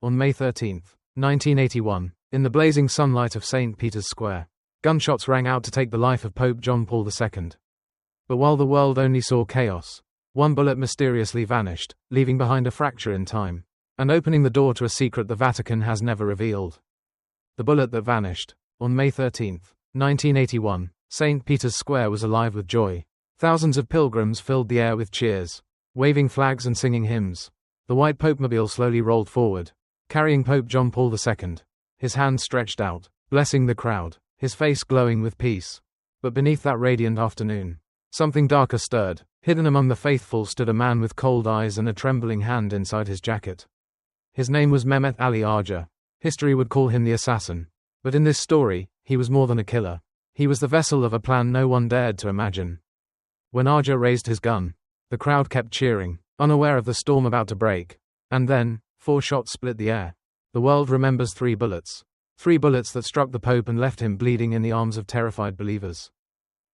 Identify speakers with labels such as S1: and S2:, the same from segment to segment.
S1: On May 13, 1981, in the blazing sunlight of St. Peter's Square, gunshots rang out to take the life of Pope John Paul II. But while the world only saw chaos, one bullet mysteriously vanished, leaving behind a fracture in time, and opening the door to a secret the Vatican has never revealed. The bullet that vanished. On May 13, 1981, St. Peter's Square was alive with joy. Thousands of pilgrims filled the air with cheers, waving flags and singing hymns. The white Popemobile slowly rolled forward, carrying Pope John Paul II, his hands stretched out, blessing the crowd, his face glowing with peace. But beneath that radiant afternoon, something darker stirred. Hidden among the faithful stood a man with cold eyes and a trembling hand inside his jacket. His name was Mehmet Ali Arja. History would call him the assassin. But in this story, he was more than a killer. He was the vessel of a plan no one dared to imagine. When Arja raised his gun, the crowd kept cheering, unaware of the storm about to break. And then, 4 shots split the air. The world remembers 3 bullets. 3 bullets that struck the Pope and left him bleeding in the arms of terrified believers.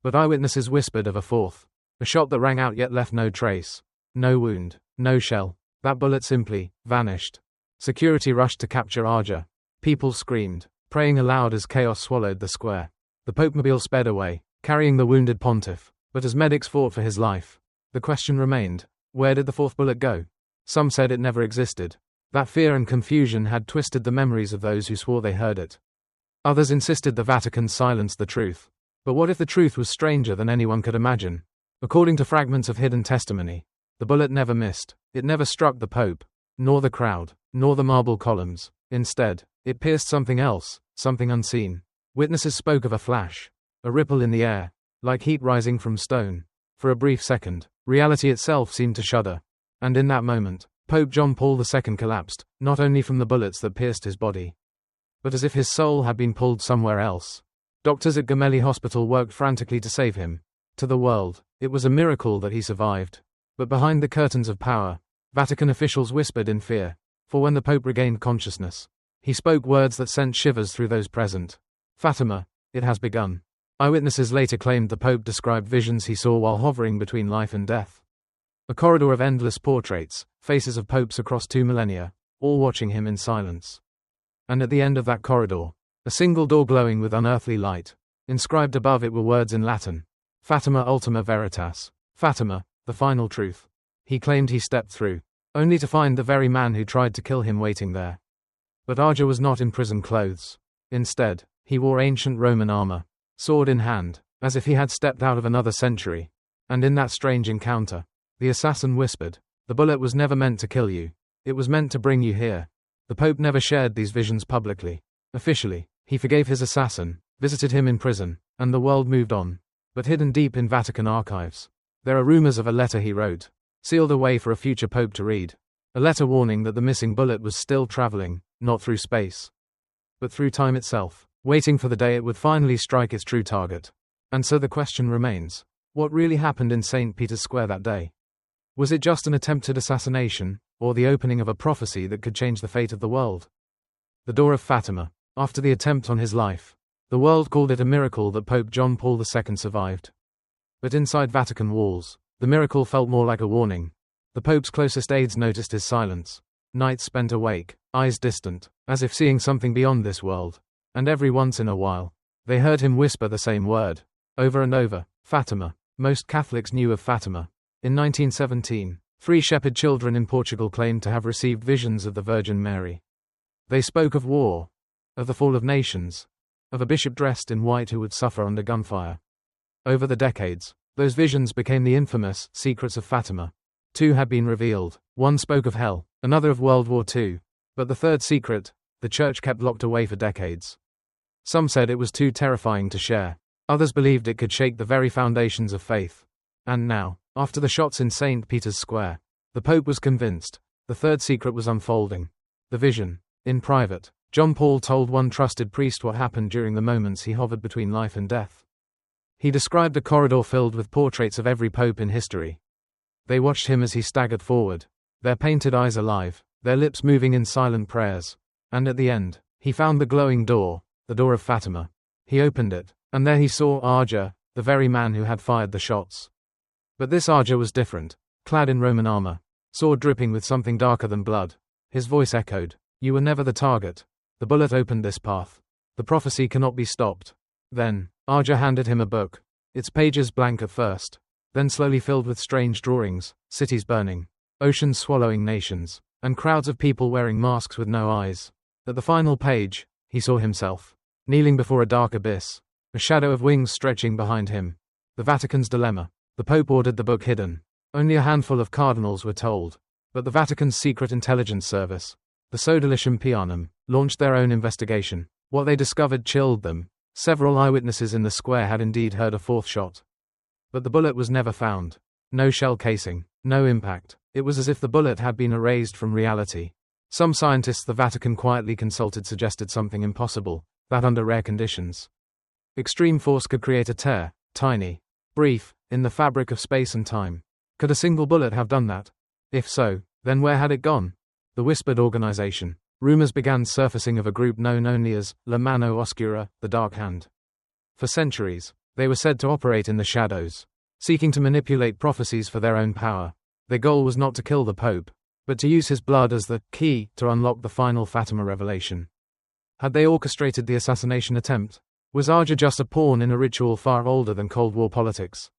S1: But eyewitnesses whispered of a 4th. A shot that rang out yet left no trace. No wound, no shell. That bullet simply vanished. Security rushed to capture Arja. People screamed, praying aloud as chaos swallowed the square. The Popemobile sped away, carrying the wounded pontiff. But as medics fought for his life, the question remained, where did the 4th bullet go? Some said it never existed. That fear and confusion had twisted the memories of those who swore they heard it. Others insisted the Vatican silenced the truth. But what if the truth was stranger than anyone could imagine? According to fragments of hidden testimony, the bullet never missed. It never struck the Pope, nor the crowd, nor the marble columns. Instead, it pierced something else, something unseen. Witnesses spoke of a flash, a ripple in the air, like heat rising from stone. For a brief second, reality itself seemed to shudder. And in that moment, Pope John Paul II collapsed, not only from the bullets that pierced his body, but as if his soul had been pulled somewhere else. Doctors at Gemelli Hospital worked frantically to save him. To the world, it was a miracle that he survived. But behind the curtains of power, Vatican officials whispered in fear. For when the Pope regained consciousness, he spoke words that sent shivers through those present. Fatima, it has begun. Eyewitnesses later claimed the Pope described visions he saw while hovering between life and death. A corridor of endless portraits, faces of popes across 2 millennia, all watching him in silence. And at the end of that corridor, a single door glowing with unearthly light. Inscribed above it were words in Latin. Fatima ultima veritas. Fatima, the final truth. He claimed he stepped through, only to find the very man who tried to kill him waiting there. But Arja was not in prison clothes. Instead, he wore ancient Roman armor, sword in hand, as if he had stepped out of another century. And in that strange encounter, the assassin whispered, "The bullet was never meant to kill you. It was meant to bring you here." The Pope never shared these visions publicly. Officially, he forgave his assassin, visited him in prison, and the world moved on. But hidden deep in Vatican archives, there are rumors of a letter he wrote, sealed away for a future Pope to read. A letter warning that the missing bullet was still traveling, not through space, but through time itself, waiting for the day it would finally strike its true target. And so the question remains, what really happened in St. Peter's Square that day? Was it just an attempted assassination, or the opening of a prophecy that could change the fate of the world? The door of Fatima. After the attempt on his life, the world called it a miracle that Pope John Paul II survived. But inside Vatican walls, the miracle felt more like a warning. The Pope's closest aides noticed his silence. Nights spent awake, eyes distant, as if seeing something beyond this world. And every once in a while, they heard him whisper the same word, over and over, Fatima. Most Catholics knew of Fatima. In 1917, 3 shepherd children in Portugal claimed to have received visions of the Virgin Mary. They spoke of war, of the fall of nations, of a bishop dressed in white who would suffer under gunfire. Over the decades, those visions became the infamous secrets of Fatima. 2 had been revealed. One spoke of hell, another of World War II. But the third secret, the Church kept locked away for decades. Some said it was too terrifying to share. Others believed it could shake the very foundations of faith. And now, after the shots in St. Peter's Square, the Pope was convinced. The third secret was unfolding. The vision. In private, John Paul told one trusted priest what happened during the moments he hovered between life and death. He described a corridor filled with portraits of every pope in history. They watched him as he staggered forward, their painted eyes alive, their lips moving in silent prayers. And at the end, he found the glowing door, the door of Fatima. He opened it, and there he saw Arja, the very man who had fired the shots. But this Arja was different, clad in Roman armor, sword dripping with something darker than blood. His voice echoed, You were never the target. The bullet opened this path. The prophecy cannot be stopped. Then, Arja handed him a book. Its pages blank at first, then slowly filled with strange drawings, cities burning, oceans swallowing nations, and crowds of people wearing masks with no eyes. At the final page, he saw himself, kneeling before a dark abyss, a shadow of wings stretching behind him. The Vatican's dilemma. The Pope ordered the book hidden. Only a handful of cardinals were told. But the Vatican's secret intelligence service, the Sodalicium Pianum, launched their own investigation. What they discovered chilled them. Several eyewitnesses in the square had indeed heard a fourth shot. But the bullet was never found. No shell casing, no impact. It was as if the bullet had been erased from reality. Some scientists the Vatican quietly consulted suggested something impossible, that under rare conditions, extreme force could create a tear, tiny, brief, in the fabric of space and time. Could a single bullet have done that? If so, then where had it gone? The whispered organization. Rumors began surfacing of a group known only as La Mano Oscura, the Dark Hand. For centuries, they were said to operate in the shadows, seeking to manipulate prophecies for their own power. Their goal was not to kill the Pope, but to use his blood as the key to unlock the final Fatima revelation. Had they orchestrated the assassination attempt? Was Arja just a pawn in a ritual far older than Cold War politics?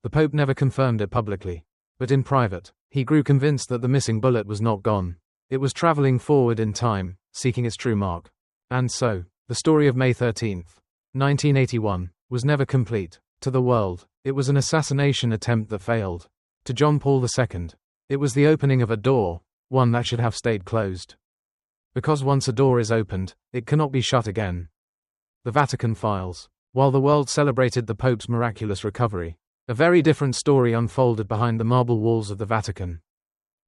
S1: The Pope never confirmed it publicly, but in private, he grew convinced that the missing bullet was not gone. It was traveling forward in time, seeking its true mark. And so, the story of May 13, 1981, was never complete. To the world, it was an assassination attempt that failed. To John Paul II, it was the opening of a door, one that should have stayed closed. Because once a door is opened, it cannot be shut again. The Vatican Files. While the world celebrated the Pope's miraculous recovery, a very different story unfolded behind the marble walls of the Vatican.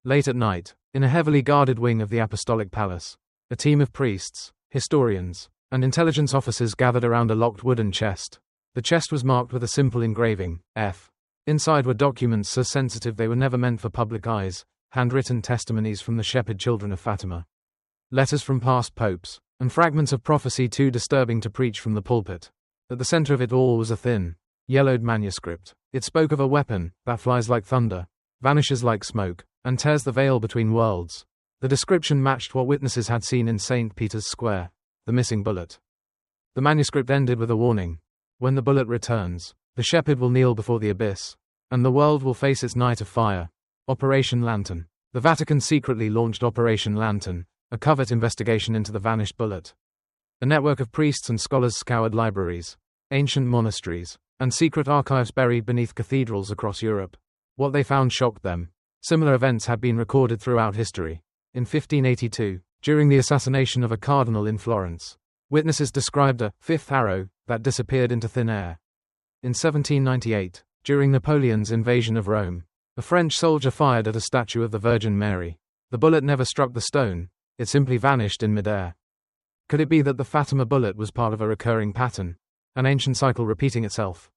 S1: Late at night, in a heavily guarded wing of the Apostolic Palace, a team of priests, historians, and intelligence officers gathered around a locked wooden chest. The chest was marked with a simple engraving, F. Inside were documents so sensitive they were never meant for public eyes, handwritten testimonies from the shepherd children of Fatima, letters from past popes, and fragments of prophecy too disturbing to preach from the pulpit. At the center of it all was a thin, yellowed manuscript. It spoke of a weapon that flies like thunder, vanishes like smoke, and tears the veil between worlds. The description matched what witnesses had seen in St. Peter's Square, the missing bullet. The manuscript ended with a warning. When the bullet returns, the shepherd will kneel before the abyss, and the world will face its night of fire. Operation Lantern. The Vatican secretly launched Operation Lantern, a covert investigation into the vanished bullet. A network of priests and scholars scoured libraries, ancient monasteries, and secret archives buried beneath cathedrals across Europe. What they found shocked them. Similar events had been recorded throughout history. In 1582, during the assassination of a cardinal in Florence, witnesses described a fifth arrow that disappeared into thin air. In 1798, during Napoleon's invasion of Rome, a French soldier fired at a statue of the Virgin Mary. The bullet never struck the stone, it simply vanished in midair. Could it be that the Fatima bullet was part of a recurring pattern, an ancient cycle repeating itself?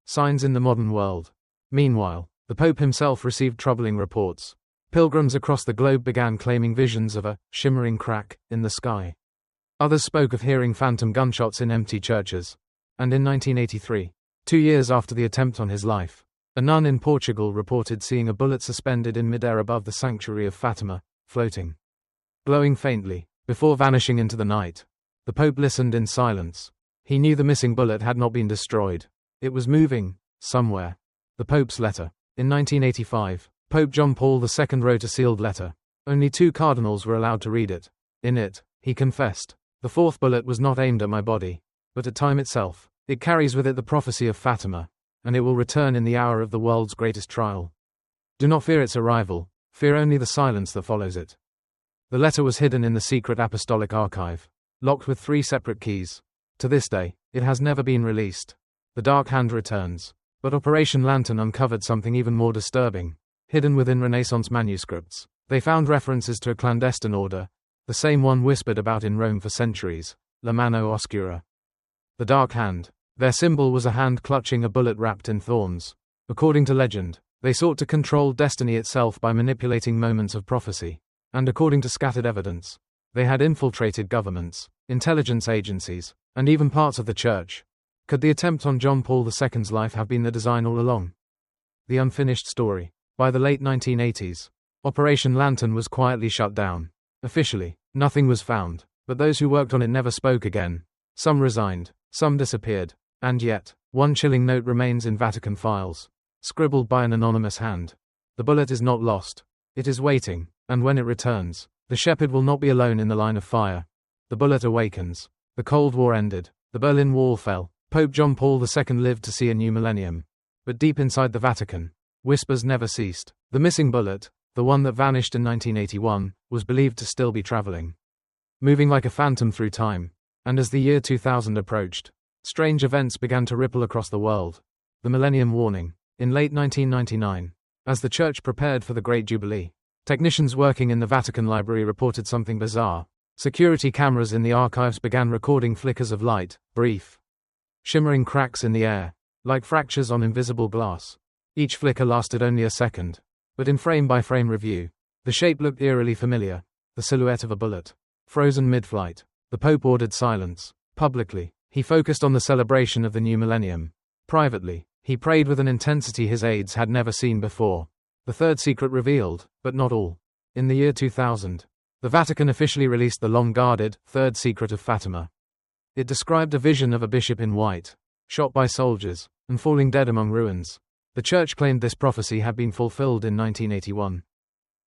S1: Signs in the modern world. Meanwhile, the Pope himself received troubling reports. Pilgrims across the globe began claiming visions of a shimmering crack in the sky. Others spoke of hearing phantom gunshots in empty churches. And in 1983, 2 years after the attempt on his life, a nun in Portugal reported seeing a bullet suspended in midair above the sanctuary of Fatima, floating, glowing faintly, before vanishing into the night. The Pope listened in silence. He knew the missing bullet had not been destroyed. It was moving, somewhere. The Pope's letter. In 1985, Pope John Paul II wrote a sealed letter. Only 2 cardinals were allowed to read it. In it, he confessed, "The fourth bullet was not aimed at my body, but at time itself. It carries with it the prophecy of Fatima, and it will return in the hour of the world's greatest trial. Do not fear its arrival, fear only the silence that follows it." The letter was hidden in the secret apostolic archive, locked with 3 separate keys. To this day, it has never been released. The Dark Hand returns. But Operation Lantern uncovered something even more disturbing. Hidden within Renaissance manuscripts, they found references to a clandestine order, the same one whispered about in Rome for centuries, La Mano Oscura. The Dark Hand. Their symbol was a hand clutching a bullet wrapped in thorns. According to legend, they sought to control destiny itself by manipulating moments of prophecy. And according to scattered evidence, they had infiltrated governments, intelligence agencies, and even parts of the church. Could the attempt on John Paul II's life have been the design all along? The unfinished story. By the late 1980s, Operation Lantern was quietly shut down. Officially, Nothing was found, but those who worked on it never spoke again. Some resigned, some disappeared, and yet, one chilling note remains in Vatican files, scribbled by an anonymous hand. The bullet is not lost. It is waiting, and when it returns, the shepherd will not be alone in the line of fire. The bullet awakens. The Cold War ended. The Berlin Wall fell. Pope John Paul II lived to see a new millennium. But deep inside the Vatican, whispers never ceased. The missing bullet, the one that vanished in 1981, was believed to still be traveling, moving like a phantom through time. And as the year 2000 approached, strange events began to ripple across the world. The Millennium Warning. In late 1999, as the Church prepared for the Great Jubilee, technicians working in the Vatican Library reported something bizarre. Security cameras in the archives began recording flickers of light, brief, shimmering cracks in the air, like fractures on invisible glass. Each flicker lasted only a second, but in frame-by-frame review, the shape looked eerily familiar, the silhouette of a bullet, frozen mid-flight. The Pope ordered silence. Publicly, he focused on the celebration of the new millennium. Privately, he prayed with an intensity his aides had never seen before. The third secret revealed, but not all. In the year 2000, the Vatican officially released the long-guarded Third Secret of Fatima. It described a vision of a bishop in white, shot by soldiers, and falling dead among ruins. The Church claimed this prophecy had been fulfilled in 1981,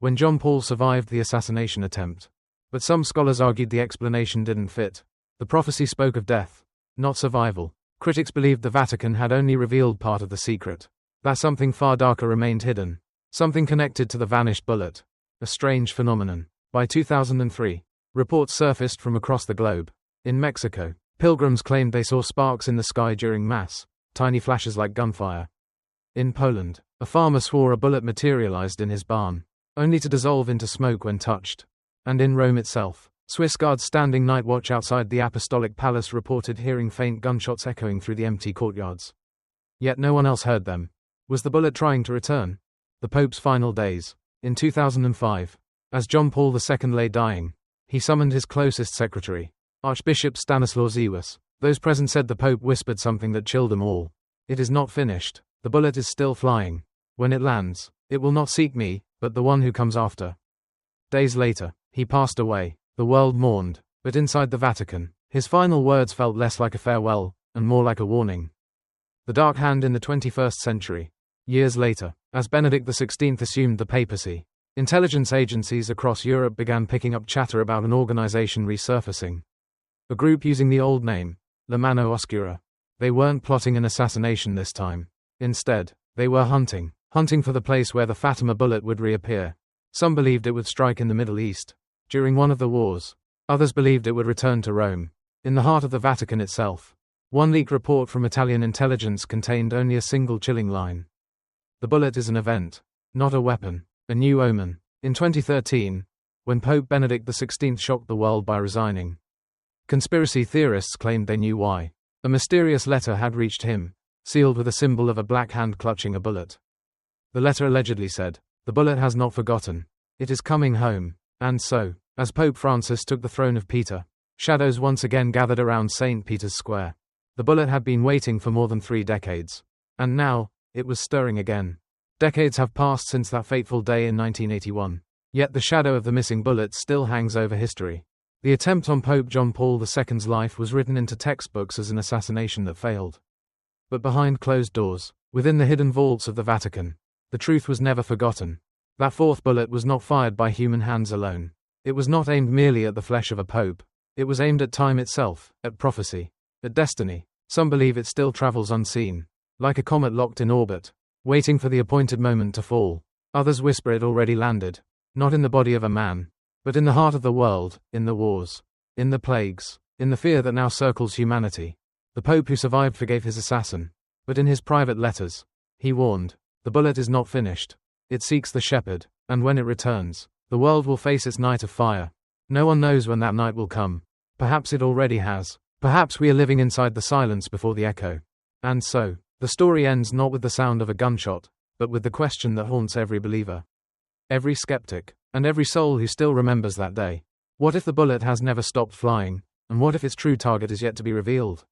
S1: when John Paul survived the assassination attempt. But some scholars argued the explanation didn't fit. The prophecy spoke of death, not survival. Critics believed the Vatican had only revealed part of the secret, that something far darker remained hidden, something connected to the vanished bullet. A strange phenomenon. By 2003, reports surfaced from across the globe. In Mexico, pilgrims claimed they saw sparks in the sky during Mass, tiny flashes like gunfire. In Poland, a farmer swore a bullet materialized in his barn, only to dissolve into smoke when touched. And in Rome itself, Swiss guards standing night watch outside the Apostolic Palace reported hearing faint gunshots echoing through the empty courtyards. Yet no one else heard them. Was the bullet trying to return? The Pope's final days. In 2005, as John Paul II lay dying, he summoned his closest secretary, Archbishop Stanislaw Dziwisz. Those present said the Pope whispered something that chilled them all. It is not finished. The bullet is still flying. When it lands, it will not seek me, but the one who comes after. Days later, he passed away. The world mourned, but inside the Vatican, his final words felt less like a farewell, and more like a warning. The Dark Hand in the 21st century. Years later, as Benedict XVI assumed the papacy, intelligence agencies across Europe began picking up chatter about an organization resurfacing. A group using the old name, La Mano Oscura. They weren't plotting an assassination this time. Instead, they were hunting for the place where the Fatima bullet would reappear. Some believed it would strike in the Middle East, during one of the wars. Others believed it would return to Rome, in the heart of the Vatican itself. One leaked report from Italian intelligence contained only a single chilling line. The bullet is an event, not a weapon, a new omen. In 2013, when Pope Benedict XVI shocked the world by resigning, conspiracy theorists claimed they knew why. A mysterious letter had reached him, sealed with a symbol of a black hand clutching a bullet. The letter allegedly said, "The bullet has not forgotten. It is coming home." And so, as Pope Francis took the throne of Peter, shadows once again gathered around St. Peter's Square. The bullet had been waiting for more than 3 decades. And now, it was stirring again. Decades have passed since that fateful day in 1981. Yet the shadow of the missing bullet still hangs over history. The attempt on Pope John Paul II's life was written into textbooks as an assassination that failed. But behind closed doors, within the hidden vaults of the Vatican, the truth was never forgotten. That fourth bullet was not fired by human hands alone. It was not aimed merely at the flesh of a pope. It was aimed at time itself, at prophecy, at destiny. Some believe it still travels unseen, like a comet locked in orbit, waiting for the appointed moment to fall. Others whisper it already landed, not in the body of a man, but in the heart of the world, in the wars, in the plagues, in the fear that now circles humanity. The Pope who survived forgave his assassin, but in his private letters, he warned, the bullet is not finished. It seeks the shepherd, and when it returns, the world will face its night of fire. No one knows when that night will come. Perhaps it already has. Perhaps we are living inside the silence before the echo. And so, the story ends not with the sound of a gunshot, but with the question that haunts every believer, every skeptic, and every soul who still remembers that day. What if the bullet has never stopped flying, and what if its true target is yet to be revealed?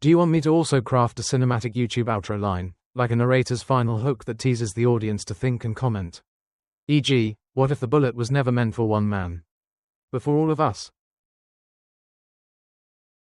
S1: Do you want me to also craft a cinematic YouTube outro line, like a narrator's final hook that teases the audience to think and comment? E.g., what if the bullet was never meant for one man? Before all of us,